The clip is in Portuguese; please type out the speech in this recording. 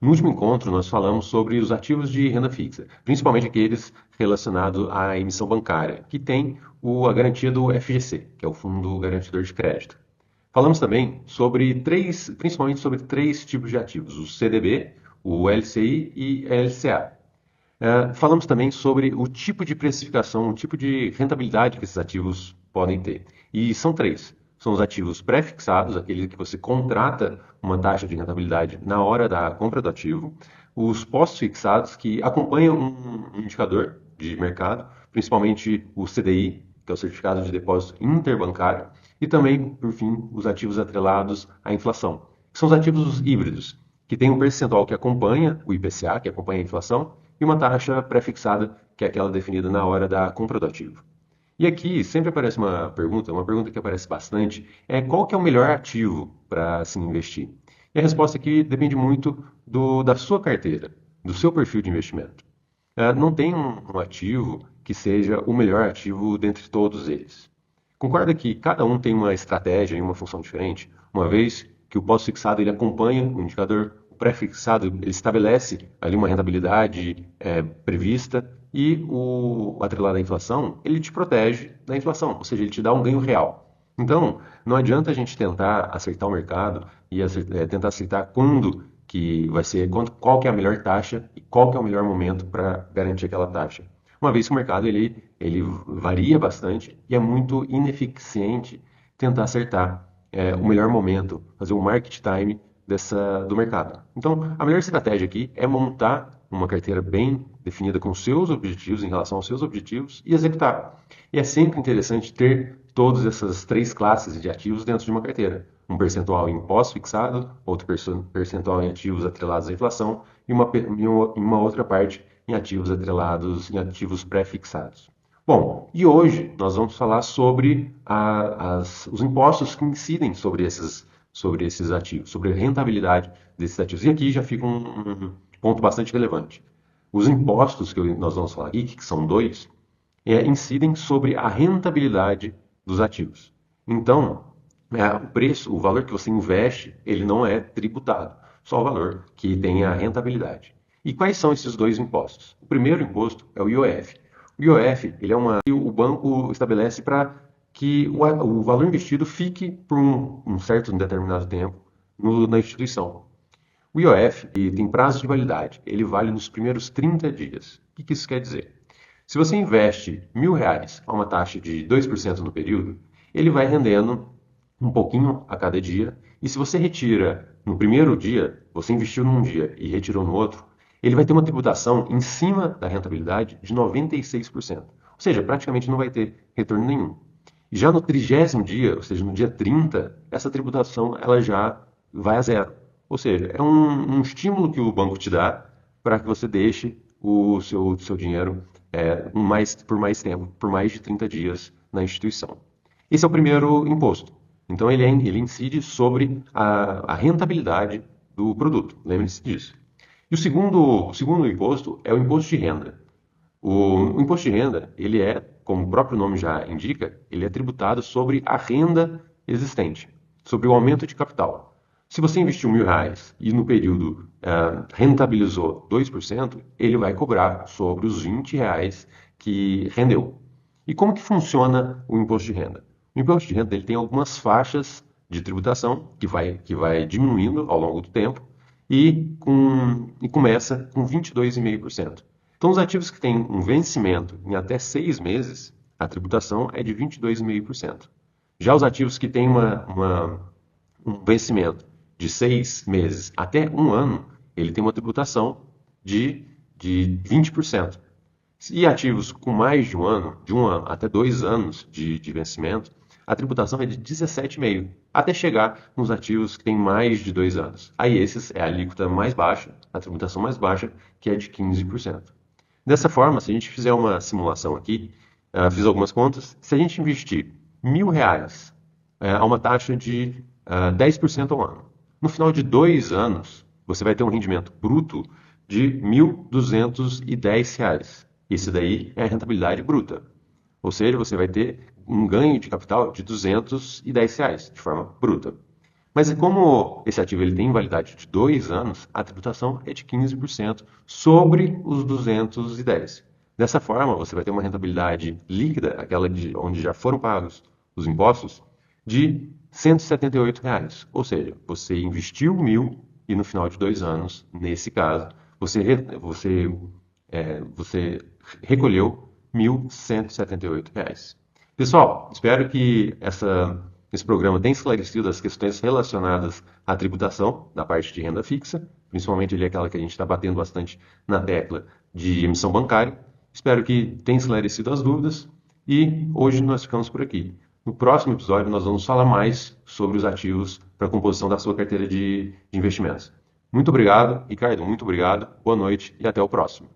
No último encontro, nós falamos sobre os ativos de renda fixa, principalmente aqueles relacionados à emissão bancária, que tem a garantia do FGC, que é o Fundo Garantidor de Crédito. Falamos também sobre principalmente sobre três tipos de ativos: o CDB, o LCI e LCA. Falamos também sobre o tipo de precificação, o tipo de rentabilidade que esses ativos podem ter. E são três. São os ativos pré-fixados, aqueles que você contrata uma taxa de rentabilidade na hora da compra do ativo. Os pós-fixados, que acompanham um indicador de mercado, principalmente o CDI, que é o Certificado de Depósito Interbancário. E também, por fim, os ativos atrelados à inflação, que são os ativos híbridos, que tem um percentual que acompanha o IPCA, que acompanha a inflação, e uma taxa pré-fixada, que é aquela definida na hora da compra do ativo. E aqui sempre aparece uma pergunta que aparece bastante, é qual que é o melhor ativo para se investir? E a resposta aqui depende muito da sua carteira, do seu perfil de investimento. Não tem um ativo que seja o melhor ativo dentre todos eles. Concorda que cada um tem uma estratégia e uma função diferente, uma vez que o pós-fixado ele acompanha o indicador, o pré-fixado ele estabelece ali uma rentabilidade prevista e o atrelado à inflação ele te protege da inflação, ou seja, ele te dá um ganho real. Então, não adianta a gente tentar acertar o mercado e tentar acertar quando que vai ser, qual que é a melhor taxa e qual que é o melhor momento para garantir aquela taxa. Uma vez que o mercado ele varia bastante e é muito ineficiente tentar acertar o melhor momento, fazer um market time do mercado. Então, a melhor estratégia aqui é montar uma carteira bem definida com seus objetivos, em relação aos seus objetivos, e executar. E é sempre interessante ter todas essas três classes de ativos dentro de uma carteira. Um percentual em pós-fixado, outro percentual em ativos atrelados à inflação e uma outra parte em ativos atrelados em ativos pré-fixados. Bom, e hoje nós vamos falar sobre os impostos que incidem sobre esses ativos, sobre a rentabilidade desses ativos. E aqui já fica um ponto bastante relevante. Os impostos que nós vamos falar aqui, que são dois, incidem sobre a rentabilidade dos ativos. Então, o preço, o valor que você investe, ele não é tributado, só o valor que tem a rentabilidade. E quais são esses dois impostos? O primeiro imposto é o IOF. O IOF, ele é uma que o banco estabelece para que o valor investido fique por um certo determinado tempo na instituição. O IOF tem prazo de validade, ele vale nos primeiros 30 dias. O que isso quer dizer? Se você investe R$ 1.000 a uma taxa de 2% no período, ele vai rendendo um pouquinho a cada dia. E se você retira no primeiro dia, você investiu num dia e retirou no outro, ele vai ter uma tributação em cima da rentabilidade de 96%. Ou seja, praticamente não vai ter retorno nenhum. E já no 30º dia, ou seja, no dia 30, essa tributação ela já vai a zero. Ou seja, é um estímulo que o banco te dá para que você deixe o seu dinheiro por mais tempo, por mais de 30 dias na instituição. Esse é o primeiro imposto. Então, ele incide sobre a rentabilidade do produto. Lembre-se disso. E o segundo imposto é o imposto de renda. O imposto de renda, ele é, como o próprio nome já indica, ele é tributado sobre a renda existente, sobre o aumento de capital. Se você investiu R$ 1.000 e no período rentabilizou 2%, ele vai cobrar sobre os R$ 20 que rendeu. E como que funciona o imposto de renda? O imposto de renda ele tem algumas faixas de tributação que vai diminuindo ao longo do tempo e começa com 22,5%. Então, os ativos que têm um vencimento em até 6 meses, a tributação é de 22,5%. Já os ativos que têm um vencimento de 6 meses até 1 ano, ele tem uma tributação de 20%. E ativos com mais de um ano até 2 anos de vencimento, a tributação é de 17,5%, até chegar nos ativos que têm mais de 2 anos. Aí esses é a alíquota mais baixa, a tributação mais baixa, que é de 15%. Dessa forma, se a gente fizer uma simulação aqui, fiz algumas contas, se a gente investir R$ 1.000 a uma taxa de 10% ao ano, no final de 2 anos, você vai ter um rendimento bruto de R$ 1.210. Esse daí é a rentabilidade bruta. Ou seja, você vai ter um ganho de capital de R$ 210 de forma bruta. Mas como esse ativo ele tem validade de 2 anos, a tributação é de 15% sobre os 210. Dessa forma, você vai ter uma rentabilidade líquida, aquela de onde já foram pagos os impostos, de R$ 178 reais. Ou seja, você investiu 1.000 e no final de 2 anos, nesse caso, você recolheu R$ 1.178 reais. Pessoal, espero que esse programa tenha esclarecido as questões relacionadas à tributação da parte de renda fixa, principalmente ali aquela que a gente está batendo bastante na tecla de emissão bancária. Espero que tenha esclarecido as dúvidas e hoje nós ficamos por aqui. No próximo episódio nós vamos falar mais sobre os ativos para a composição da sua carteira de investimentos. Muito obrigado, Ricardo, muito obrigado, boa noite e até o próximo.